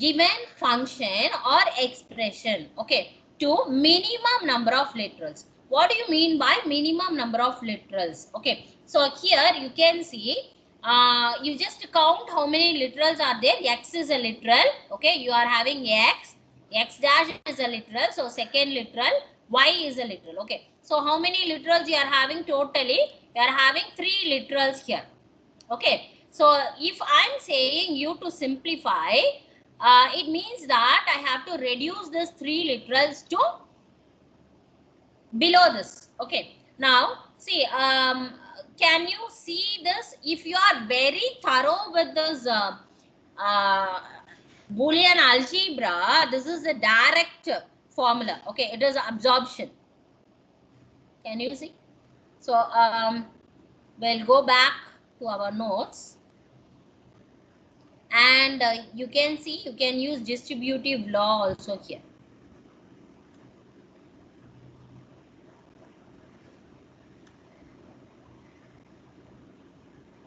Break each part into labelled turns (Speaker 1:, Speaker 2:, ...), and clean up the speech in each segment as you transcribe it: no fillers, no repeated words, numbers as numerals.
Speaker 1: given function or expression, okay, to minimum number of literals. What do you mean by minimum number of literals? Okay, so here you can see, you just count how many literals are there. X is a literal, okay, you are having x dash is a literal, so second literal, y is a literal, okay. So how many literals you are having totally? You are having 3 literals here, okay. So if I'm saying you to simplify, it means that I have to reduce this 3 literals to below this, okay. Now see, can you see this? If you are very thorough with this Boolean algebra, this is a direct formula, okay. It is absorption. Can you see? So we'll go back to our notes, and you can see you can use distributive law also here.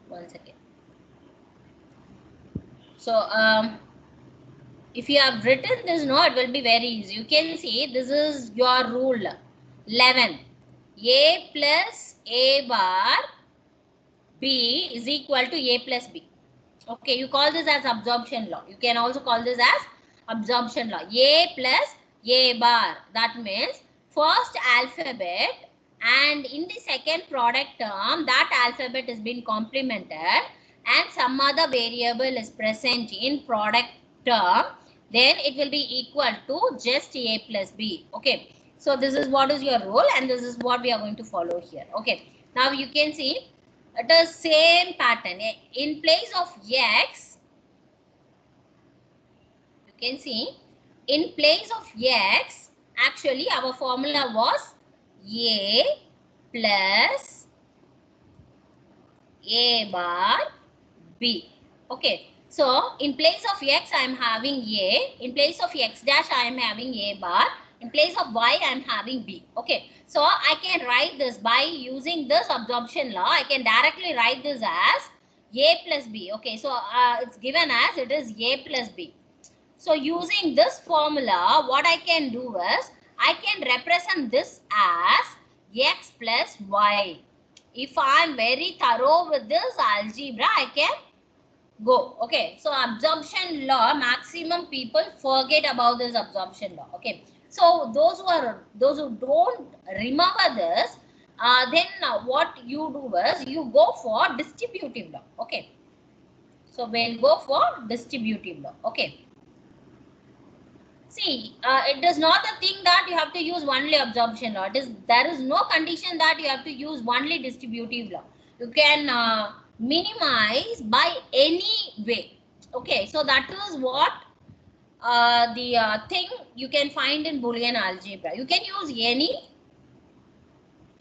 Speaker 1: Once again, so if you have written this note, it will be very easy. You can see this is your rule 11. A plus A bar B is equal to A plus B. Okay, you call this as absorption law. You can also call this as absorption law. A plus A bar. That means first alphabet, and in the second product term, that alphabet is being complemented and some other variable is present in product term, then it will be equal to just A plus B. Okay. So this is what is your rule, and this is what we are going to follow here. Okay. Now you can see it is same pattern. In place of x, you can see in place of x, actually our formula was A plus A bar B. Okay. So in place of x, I am having A. In place of x dash, I am having A bar. In place of y, I am having B. Okay. So I can write this by using this absorption law. I can directly write this as A plus B. Okay. So it's given as it is A plus B. So using this formula, what I can do is I can represent this as x plus y. If I am very thorough with this algebra, I can go. Okay. So absorption law, maximum people forget about this absorption law. Okay. So those who don't remember this, then what you do is you go for distributive law. Okay. So we'll go for distributive law. Okay. See, it is not a thing that you have to use only absorption law. There is no condition that you have to use only distributive law. You can minimize by any way. Okay, so that is what the thing you can find in Boolean algebra. You can use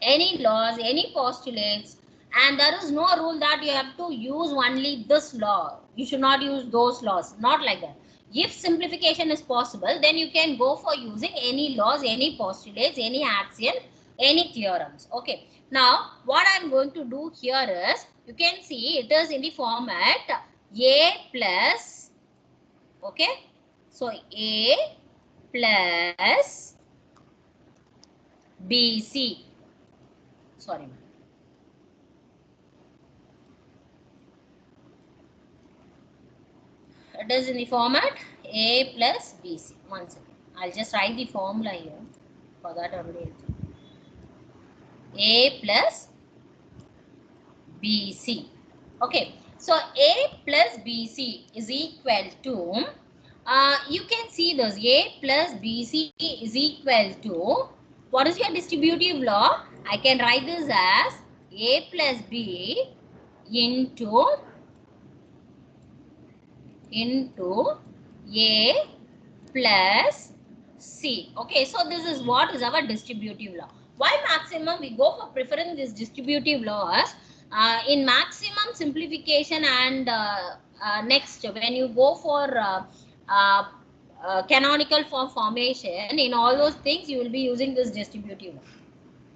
Speaker 1: any laws, any postulates, and there is no rule that you have to use only this law. You should not use those laws. Not like that. If simplification is possible, then you can go for using any laws, any postulates, any axiom, any theorems. Okay. Now, what I'm going to do here is, you can see it is in the format A plus, okay. So, A plus BC. Sorry. It is in the format A plus BC. One second. I'll just write the formula here. For that only. A plus BC. Okay. So A plus BC is equal to, you can see this, A plus BC is equal to, what is your distributive law? I can write this as A plus B into A plus C. Okay, so this is what is our distributive law. Why maximum? We go for preferring this distributive laws in maximum simplification, and next when you go for canonical form formation, in all those things you will be using this distributive law.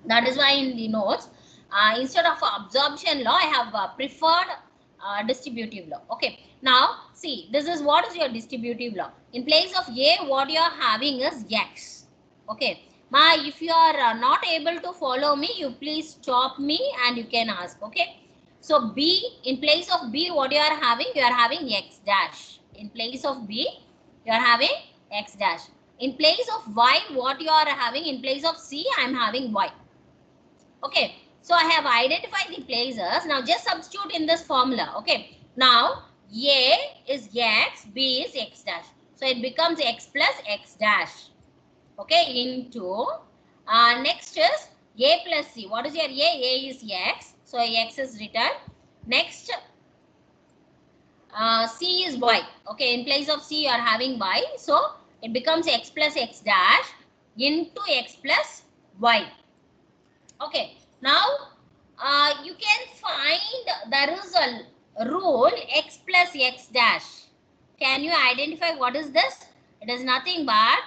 Speaker 1: That is why in the notes, instead of absorption law, I have preferred distributive law. Okay, now see, this is what is your distributive law. In place of A, what you are having is X. Okay, if you are not able to follow me, you please stop me and you can ask. Okay, so B, in place of B, what you are having X dash. In place of B, you are having X dash. In place of Y, what you are having? In place of C, I am having Y. Okay, so I have identified the places. Now just substitute in this formula. Okay, now A is X, B is X dash. So it becomes X plus X dash. Okay, into next is A plus C. What is your A? A is X. So X is written. Next, C is Y. Okay, in place of C you are having Y. So it becomes X plus X dash into X plus Y. Okay, now you can find there is a rule X plus X dash. Can you identify what is this? It is nothing but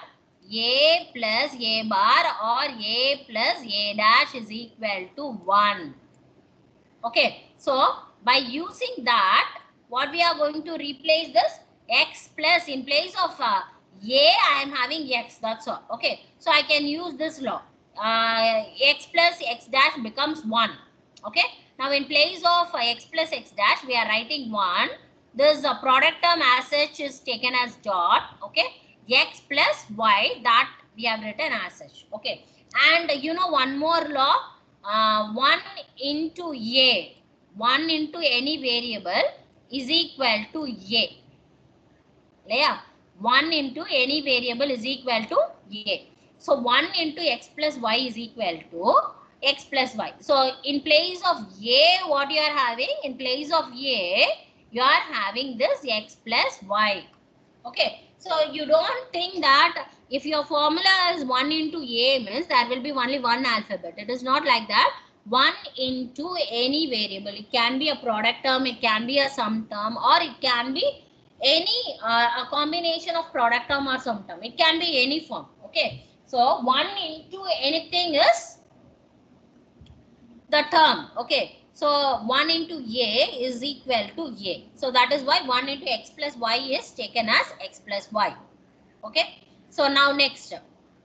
Speaker 1: A plus A bar or A plus A dash is equal to 1. Okay, so by using that, what we are going to replace this? X plus, in place of A, I am having X, that's all. Okay, so I can use this law. X plus X dash becomes 1. Okay, now in place of X plus X dash, we are writing 1. This product term as such is taken as dot. Okay, X plus Y, that we have written as such. Okay, and you know one more law, 1 into A, 1 into any variable is equal to A. Yeah, 1 into any variable is equal to A. So 1 into X plus Y is equal to X plus Y. So in place of A, what you are having? In place of A, you are having this X plus Y. Okay, so you don't think that if your formula is 1 into A means there will be only one alphabet. It is not like that. 1 into any variable. It can be a product term, it can be a sum term, or it can be any a combination of product term or sum term. It can be any form. Okay, so 1 into anything is the term. Okay, so 1 into A is equal to A. So that is why 1 into X plus Y is taken as X plus Y. Okay, so now next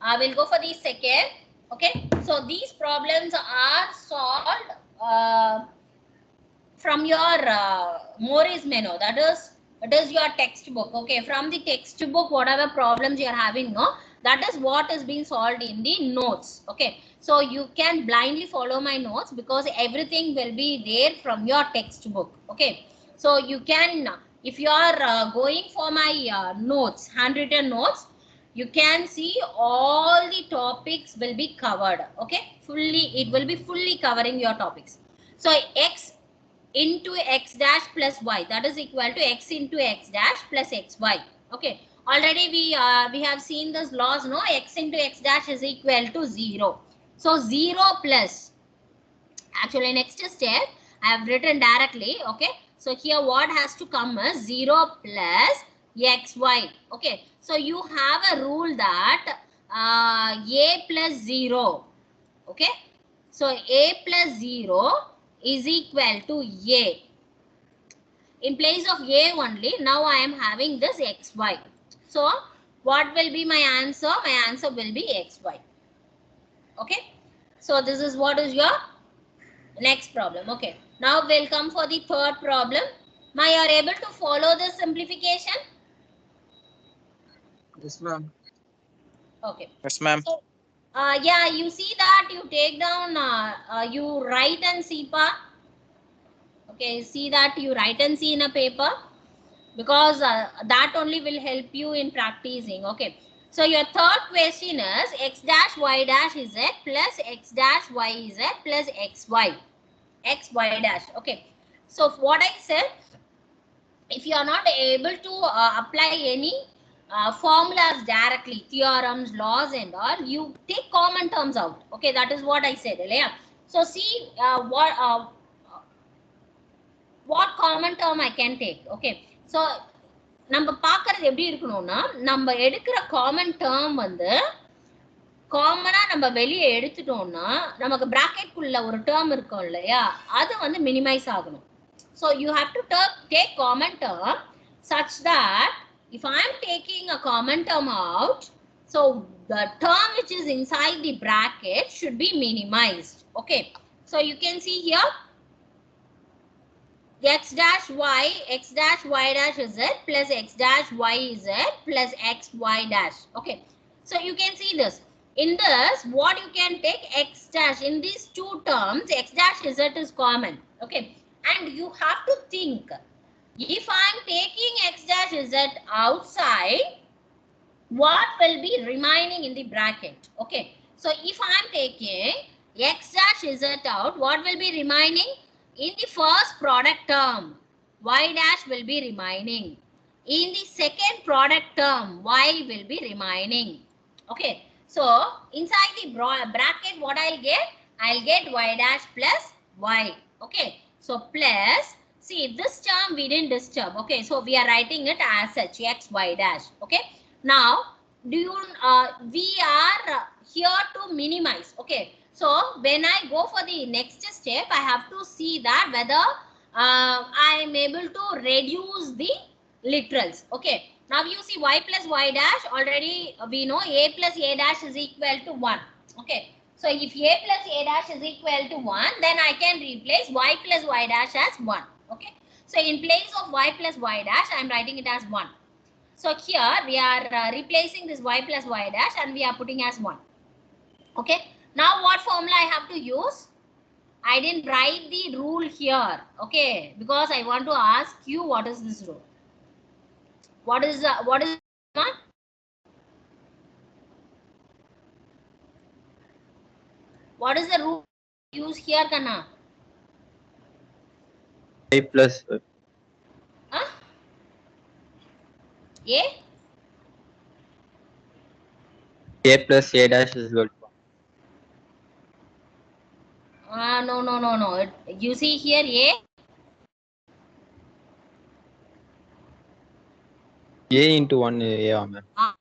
Speaker 1: I will go for the second. Okay, so these problems are solved from your Morris menu. That is, it is your textbook. Okay, from the textbook, whatever problems you are having, no, that is what is being solved in the notes. Okay, so you can blindly follow my notes because everything will be there from your textbook. Okay, so you can, if you are going for my notes, handwritten notes, you can see all the topics will be covered. Okay, fully, it will be fully covering your topics. So X into X dash plus Y, that is equal to X into X dash plus XY. Okay, already we have seen this laws, no? X into X dash is equal to 0. So 0 plus, actually next step I have written directly. Okay, so here what has to come is 0 plus XY. Okay, so you have a rule that A plus 0. Okay, so A plus 0 is equal to A. In place of A only, now I am having this XY. So what will be my answer? My answer will be XY. Okay, so this is what is your next problem. Okay, now we'll come for the third problem. Now you are able to follow this simplification?
Speaker 2: Yes, ma'am.
Speaker 1: Okay.
Speaker 3: Yes, ma'am.
Speaker 1: So, yeah, you see that you take down, you write and see pa. Okay, see that you write and see in a paper, because that only will help you in practicing. Okay, so your third question is X dash Y dash Z plus X dash Y Z plus XY. X Y dash. Okay, so what I said, if you are not able to apply any formulas directly, theorems, laws and all, you take common terms out. Okay, that is what I said. Yeah. So see what common term I can take. Okay, so நம்ம பார்க்கிறது எப்படி இருக்கணும்னா, நம்ம எடுக்கிற common term வந்து காமனா நம்ம வெளியே எடுத்துட்டோம்னா நமக்கு பிராக்கெட் குள்ள ஒரு டேர்ம் இருக்கும் இல்லையா, அது வந்து மினிமைஸ் ஆகணும். So you have to take common term such that if I am taking a common term out, so the term which is inside the bracket should be minimized. Okay. So you can see here x dash y dash z plus x dash y z plus x y dash. Okay. So you can see this. In this, what you can take x dash in these two terms, x dash z is common. Okay. And you have to think, if I am taking x dash z outside, what will be remaining in the bracket? Okay. So if I am taking x dash z out, what will be remaining? In the first product term, y dash will be remaining. In the second product term, y will be remaining. Okay. So inside the bracket, what I'll get? I'll get y dash plus y. Okay. So plus, see, this term we didn't disturb. Okay. So we are writing it as such, x y dash. Okay. Now, we are here to minimize. Okay. So when I go for the next step, I have to see that whether I am able to reduce the literals. Okay. Now you see y plus y dash, already we know a plus a dash is equal to 1. Okay. So if a plus a dash is equal to 1, then I can replace y plus y dash as 1. Okay. So in place of y plus y dash, I am writing it as 1. So here we are replacing this y plus y dash and we are putting as 1. Okay. Now what formula I have to use? I didn't write the rule here. Okay. Because I want to ask you, what is this rule? What is what is the rule use here, Kana?
Speaker 2: A plus
Speaker 1: Huh? A?
Speaker 2: A plus A dash is equal to
Speaker 1: No, no, no, no. You see here A?
Speaker 2: A into 1 A, ma'am.
Speaker 1: Uh,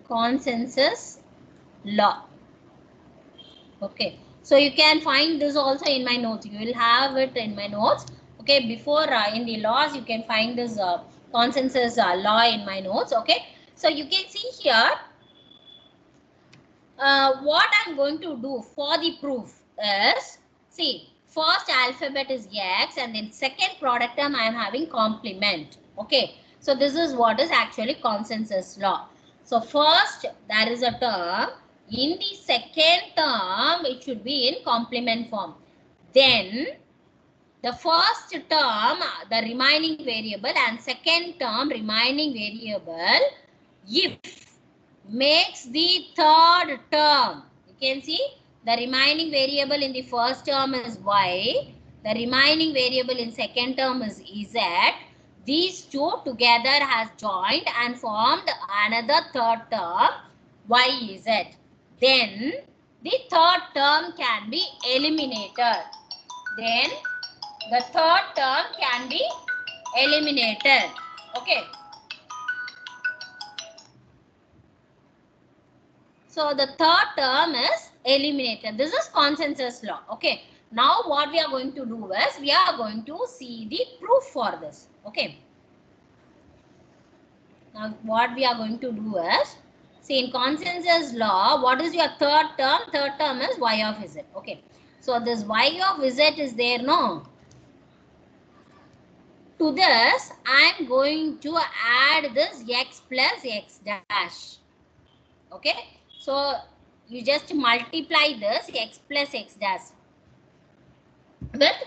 Speaker 1: consensus law. Okay, so you can find this also in my notes. You will have it in my notes. Okay, before in the laws you can find this consensus law in my notes. Okay, so you can see here what I'm going to do for the proof is, see, first alphabet is X and then second product term I am having complement. Okay, so this is what is actually consensus law. So first there is a term, in the second term it should be in complement form. Then the first term the remaining variable and second term remaining variable, if makes the third term. You can see the remaining variable in the first term is Y. The remaining variable in second term is Z. These two together has joined and formed another third term YZ. Then the third term can be eliminated. Then the third term can be eliminated. Okay. So the third term is eliminated. This is consensus law. Okay. Now what we are going to do is we are going to see the proof for this. Okay. Now what we are going to do is, see, in consensus law, what is your third term? Third term is Y of Z. Okay. So this Y of Z is there, no? To this, I am going to add this X plus X dash. Okay. So you just multiply this X plus X dash with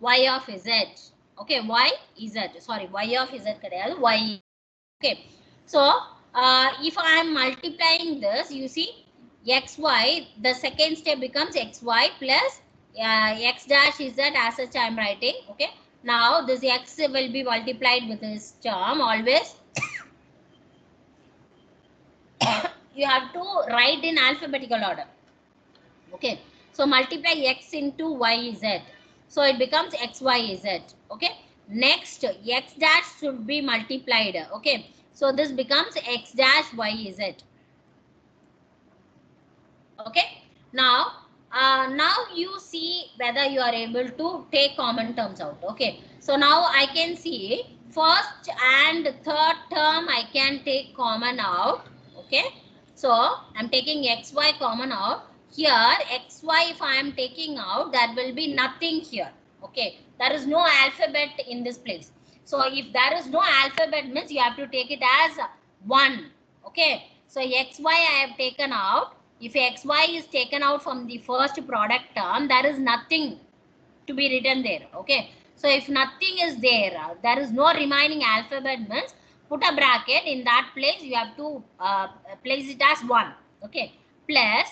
Speaker 1: Y of Z. Okay, Y Z. Sorry, Y of Z kadayadu, Y. Okay. So if I am multiplying this, you see XY, the second step becomes XY plus X dash Z, as such I am writing. Okay. Now this X will be multiplied with this term always. You have to write in alphabetical order. Okay, so multiply X into YZ, so it becomes XYZ. Okay, next X dash should be multiplied. Okay, so this becomes X dash YZ. Okay, now now you see whether you are able to take common terms out. Okay, so now I can see first and third term I can take common out. Okay, so I'm taking XY common out. Here XY, if I am taking out, that will be nothing here. Okay, there is no alphabet in this place. So if there is no alphabet means you have to take it as 1. Okay, so XY I have taken out. If XY is taken out from the first product term, there is nothing to be written there. Okay, so if nothing is there, there is no remaining alphabet means put a bracket in that place. You have to place it as 1. Okay, plus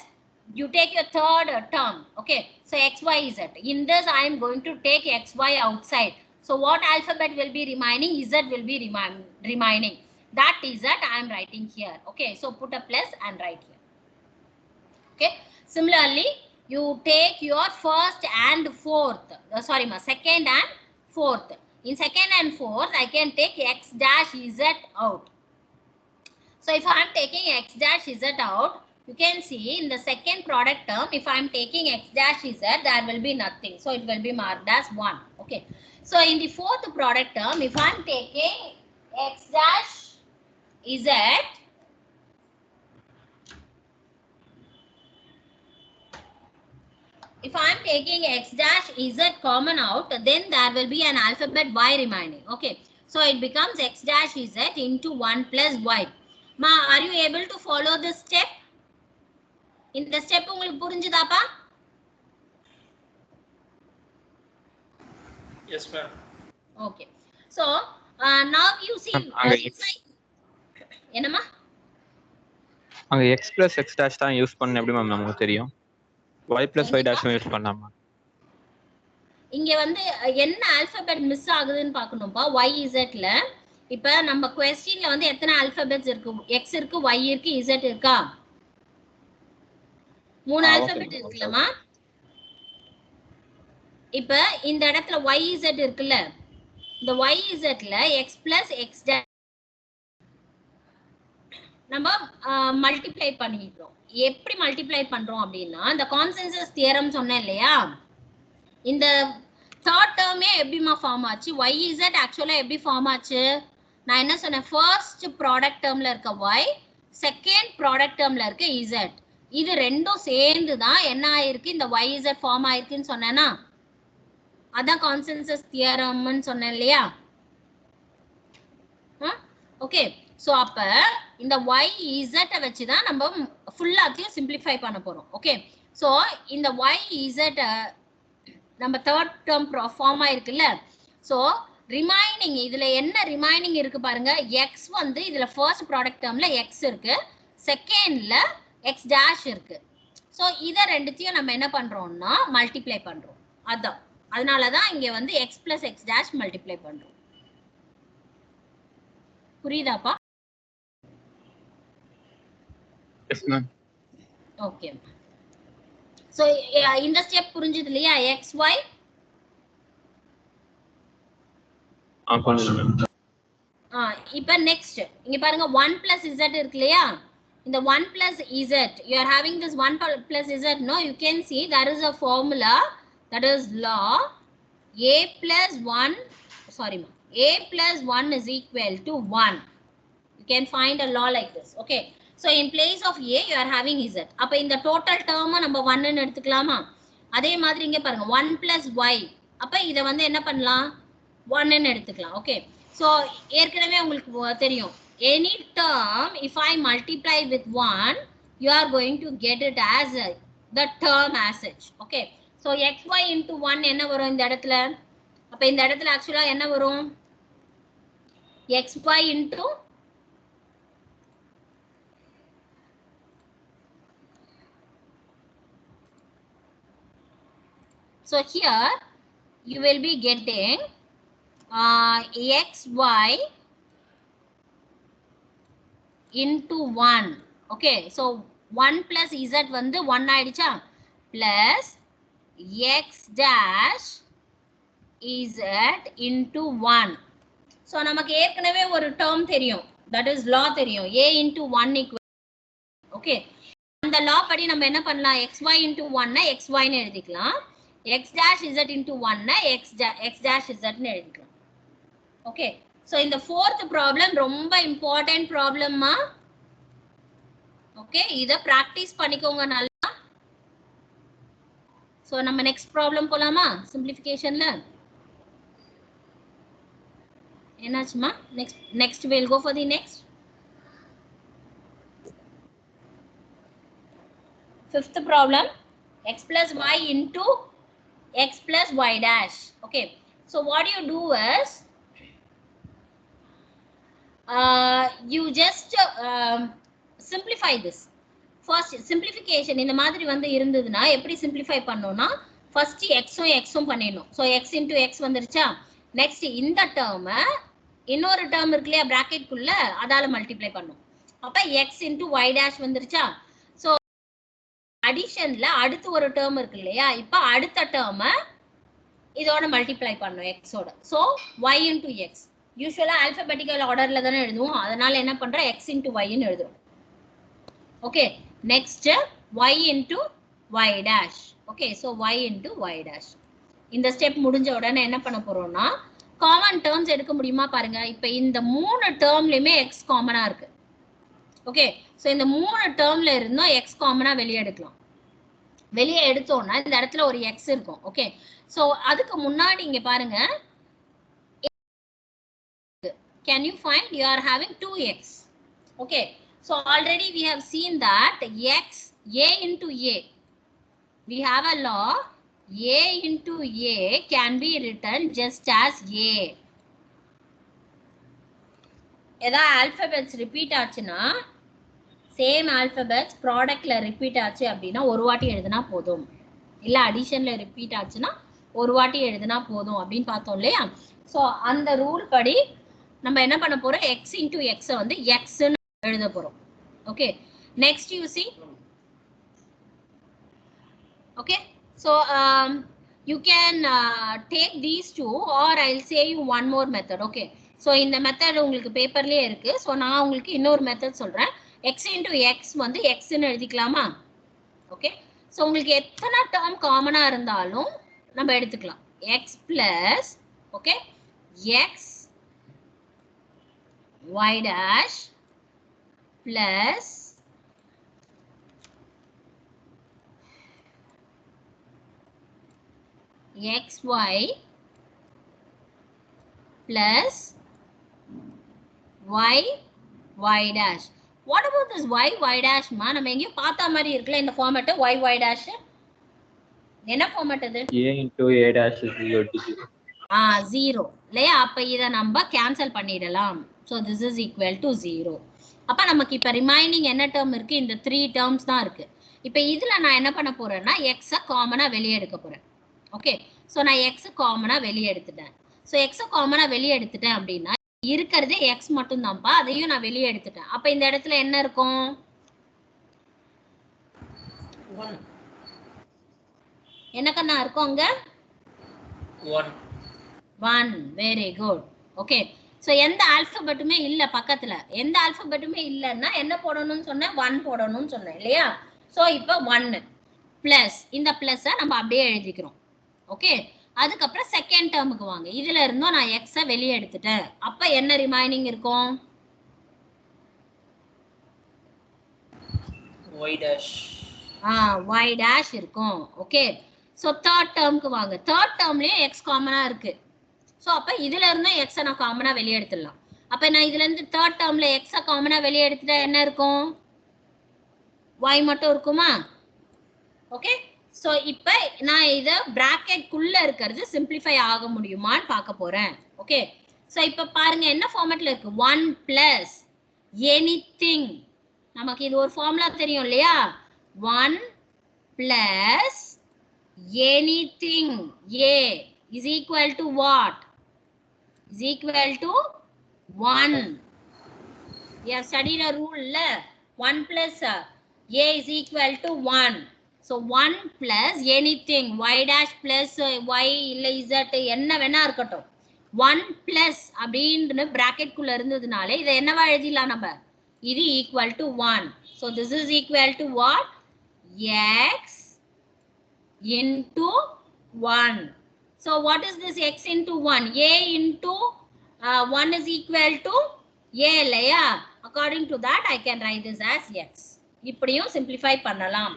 Speaker 1: you take your third term. Okay, so XY is it. In this I am going to take XY outside. So what alphabet will be remaining? Z will be remaining. That Z I am writing here. Okay, so put a plus and write here. Okay, similarly you take your first and fourth, second and fourth. In second and fourth I can take X dash Z out. So if I am taking X dash Z out, you can see in the second product term, if I am taking X dash Z, there will be nothing, so it will be marked as 1. Okay, so in the fourth product term, if I am taking X dash Z, if I am taking X dash Z common out, then there will be an alphabet Y remaining. Okay, so it becomes X dash Z into 1 plus Y. Ma, are you able to follow this step? In the step உங்களுக்கு புரிஞ்சுதாப்பா?
Speaker 3: Yes, ma'am.
Speaker 1: Okay, so now you see என்னமா?
Speaker 2: அங்க x plus x dash தான் use பண்ண எப்படி ma'am நமக்கு தெரியும்? y plus y dash use பண்ணாமா?
Speaker 1: இங்க வந்து என்ன ஆல்பபெட் மிஸ் ஆகுதுன்னு பார்க்கணும்ப்பா. YZ ல இப்ப நம்ம क्वेश्चनல வந்து எத்தனை ஆல்பபெட்ஸ் இருக்கு? X இருக்கு, Y இருக்கு, Z இருக்கா? 3 ஆல்பபெட் இருக்குலமா? இப்ப இந்த இடத்துல YZ இருக்குல்ல, இந்த yzல x plus x dash நம்ம மல்டிப்ளை பண்ணிடுறோம். எப்படி மல்டிப்ளை பண்றோம் அப்படின்னா இந்த கான்சென்சஸ் தியரம் சொன்னேன் இல்லையா, இந்த தேர்ட் டேர்மே எப்படிமா ஃபார்ம் ஆச்சு, yz ஆக்சுவலா எப்படி ஃபார்ம் ஆச்சு, நான் என்ன சொன்னேன், ஃபர்ஸ்ட் ப்ராடக்ட் டேர்ம்ல இருக்க y, செகண்ட் ப்ராடக்ட் டேர்ம்ல இருக்க z, இது ரெண்டும் சேர்ந்து தான் என்ன ஆயிருக்கு, இந்த yz ஃபார்ம் ஆயிருக்குன்னு சொன்னேன்னா, அதான் கான்சென்சஸ் தியரம்னு சொன்னேன் இல்லையா. ஓகே, சோ அப்ப இந்த yz வச்சு தான் நம்ம ஃபுல்லாத்தையும் சிம்பிளிஃபை பண்ண போறோம். ஓகே, சோ இந்த yz நம்ம தேர்ட் டேர்ம் ஃபார்ம் ஆயிருக்குல்ல, சோ ரிமைனிங் இதுல என்ன ரிமைனிங் இருக்கு பாருங்க, x வந்து இதுல ஃபர்ஸ்ட் ப்ராடக்ட் டேர்ம்ல x இருக்கு, செகண்ட்ல x டேஷ் இருக்கு. சோ இத ரெண்டுத்தையும் நம்ம என்ன பண்றோம்னா மல்டிப்ளை பண்றோம். அதான் அதனால தான் இங்க வந்து x plus x dash multiply பண்றோம். புரியுதாப்பா?
Speaker 2: Yes ma'am.
Speaker 1: ஓகே, சோ இந்த ஸ்டெப் புரிஞ்சது இல்லையா, xy இப்ப நெக்ஸ்ட் இங்க பாருங்க 1 plus z இருக்கு இல்லையா, இந்த 1 plus z, you are having this 1 plus z, no, you can see there is a formula, that is law a plus 1, sorry ma, a plus 1 is equal to 1. You can find a law like this. Okay, so in place of a you are having z, அப்ப இந்த total term நம்ம 1 ன்னு எடுத்துக்கலாமா, அதே மாதிரி இங்க பாருங்க 1 plus y, அப்ப இத வந்து என்ன பண்ணலாம் 1 ன்னு எடுத்துக்கலாம். ஓகே, so ஏற்கனவே உங்களுக்கு தெரியும், any term if I multiply with 1 you are going to get it as the term as such. Okay, so xy into 1 என்ன வரும் இந்த இடத்துல, அப்ப இந்த இடத்துல ஆக்சுவலா என்ன வரும், xy into so here you will be getting xy into 1. okay, so 1 plus z வந்து 1 ஆயிடுச்சா, plus x dash z into 1. so நமக்கு ஏற்கனவே ஒரு term தெரியும், that is law தெரியும், a into 1 equal. okay, அந்த law படி நம்ம என்ன பண்ணலாம், xy into 1 னா xy ன்னு எழுதிக்கலாம், x dash z into 1 னா x dash z ன்னு எழுதிக்கலாம். okay, so இந்த fourth problem ரொம்ப important problem மா. okay, இத practice பண்ணிக்கோங்க நல்லா. so நம்ம next problem போலாமா, simplificationல என்னாச்சுமா, next we'll go for the next fifth problem, x plus y into x plus y dash. okay, so what you do is you just simplify this. first simplification இந்த மாதிரி வந்து இருந்ததுன்னா எப்படி simplify பண்ணனும்னா, first x உம் பண்ணிடணும். so x into x வந்துருச்சா, next இந்த term இன்னொரு term இருக்கு இல்லையா bracket குள்ள, அதால மல்டிப்ளை பண்ணும், அப்ப x into y dash வந்துருச்சா. so அடிஷன்ல அடுத்து ஒரு term இருக்கு இல்லையா, இப்ப அடுத்த term இதோட மல்டிப்ளை பண்ணும் x ஓட. so y into x, யூசுவலா ஆல்பபெட்டிக்கல் ஆர்டர்ல தானே எழுதுவோம், அதனால என்ன பண்றோம் x into y ன்னு எழுதுறோம். Okay, next y into y dash. Okay, so y into y dash. இந்த ஸ்டெப் முடிஞ்ச உடனே என்ன பண்ண போறோம்னா காமன் டேர்ம்ஸ் எடுக்க முடியுமா பாருங்க. இப்போ இந்த மூணு டேர்ம்லயுமே x காமனா இருக்கு. ஓகே, சோ இந்த மூணு டேர்ம்ல இருந்தும் x காமனா வெளியே எடுக்கலாம். வெளியே எடுத்தோம்னா இந்த இடத்துல ஒரு x இருக்கும். ஓகே, சோ அதுக்கு முன்னாடி இங்க பாருங்க, can you find you are having 2x. okay, so already we have seen that x a into a, we have a law a into a can be written just as a. ஏதா alphabets repeat ஆச்சுன்னா, same alphabets ப்ராடக்ட்ல repeat ஆச்சு அப்படின்னா ஒரு வாட்டி எழுதுனா போதும், இல்ல அடிஷன்ல repeat ஆச்சுன்னா ஒரு வாட்டி எழுதுனா போதும் அப்படின்னு பார்த்தோம் இல்லையா. சோ அந்த ரூல் படி நம்ம என்ன பண்ண போறோம், x into x வந்து x ன்னு எழுத போறோம். Okay, next you see. okay, so you can take these two, or I'll say you one more method. Okay, so இந்த மெத்தட் உங்களுக்கு பேப்பர்லயே இருக்கு. ஸோ நான் உங்களுக்கு இன்னொரு மெத்தட் சொல்றேன். x into x வந்து x ன்னு எழுதிக்கலாமா? ஓகே, ஸோ உங்களுக்கு எத்தனை டேர்ம் காமனா இருந்தாலும் நம்ம எடுத்துக்கலாம். x plus okay x y dash plus xy plus y dash. What about this y dash மா? நம்ம எங்கேயும் பார்த்த மாதிரி இருக்குல்ல இந்த ஃபார்மேட் y dash. என்ன ஃபார்மேட் இது?
Speaker 2: a into a dash is equal to 0.
Speaker 1: 0 இல்லையா? அப்ப இதை நம்ம கேன்சல் பண்ணிடலாம். So this is equal to 0. அப்ப நமக்கு இப்ப ரிமைனிங் என்ன டேர்ம் இருக்கு? இந்த 3 டேர்ம்ஸ் தான் இருக்கு. இப்ப இதுல நான் என்ன பண்ண போறேன்னா எக்ஸ காமனா வெளியே எடுக்க போறேன். ஓகே, ஸோ நான் எக்ஸ் காமனா வெளியே எடுத்துட்டேன். ஸோ எக்ஸ காமனா வெளியே எடுத்துட்டேன் அப்படின்னா இருக்கிறதே எக்ஸ் மட்டும் தான்ப்பா, அதையும் நான் வெளியே எடுத்துட்டேன். அப்ப இந்த இடத்துல என்ன இருக்கும்? என்னக்கண்ணா இருக்கும் அங்க? 1. Very good. ஓகே, ஸோ எந்த ஆல்பபெட்டுமே இல்லை பக்கத்துல. எந்த ஆல்பபெட்டுமே இல்லைன்னா என்ன போடணும்னு சொன்னேன்? 1 போடணும்னு சொன்னேன் இல்லையா? ஸோ இப்போ 1 பிளஸ் இந்த பிளஸை நம்ம அப்படியே எழுதிக்கிறோம். ஓகே, அதுக்கப்புறம் செகண்ட் டேர்முக்கு வாங்க. இதுல இருந்தும் நான் எக்ஸை வெளியே எடுத்துட்டேன். அப்ப என்ன ரிமைனிங் இருக்கும்?
Speaker 3: y dash.
Speaker 1: y dash இருக்கும். ஓகே, ஸோ தேர்ட் டேர்முக்கு வாங்க. தேர்ட் டேர்ம்லயும் எக்ஸ் காமனா இருக்கு. ஸோ அப்ப இதுல இருந்தும் எக்ஸை நான் காமனா வெளியே எடுத்துடலாம். அப்ப நான் இதுல இருந்து தேர்ட் டேர்ம்ல எக்ஸை காமனா வெளியே எடுத்துட்டா என்ன இருக்கும்? y மட்டும் இருக்குமா? ஓகே, ஸோ இப்போ நான் இதை பிராக்கெட் குள்ள இருக்கிறது சிம்பிளிஃபை ஆக முடியுமான்னு பார்க்க போறேன். ஓகே, ஸோ இப்போ பாருங்க என்ன ஃபார்மேட்ல இருக்கு? 1 பிளஸ் எனிதிங். நமக்கு இது ஒரு ஃபார்முலா தெரியும் இல்லையா? 1 plus anything a is equal to what? Is equal to 1. We have studied a rule. 1 plus a is equal to 1. So 1 plus anything y dash plus y இல்ல z என்ன வேணா இருக்கட்டும், 1 plus அப்படின்னு பிராக்கெட் குள்ள இருந்ததுனால இதை என்னவா எழுதிடலாம் நம்ம? இது equal to 1. So this is equal to what? x into 1. So what is this x into 1? a into 1 is equal to a இல்லையா? According to that I can write this as x. இப்படியும் simplify பண்ணலாம்.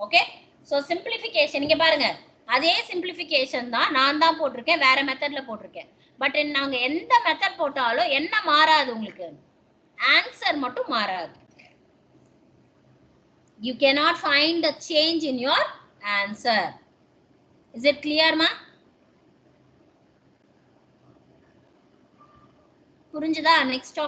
Speaker 1: Okay, so simplification இங்க பாருங்க, அதே simplification தான் நான் தான் போட்டிருக்கேன், வேற மெத்தட்ல போட்டிருக்கேன். பட் நாங்க எந்த மெத்தட் போட்டாலும் என்ன மாறாது உங்களுக்கு? ஆன்சர் மட்டும் மாறாது. You cannot find the change in your answer. Is it clear ma? புரிஞ்சுதா? நெக்ஸ்ட்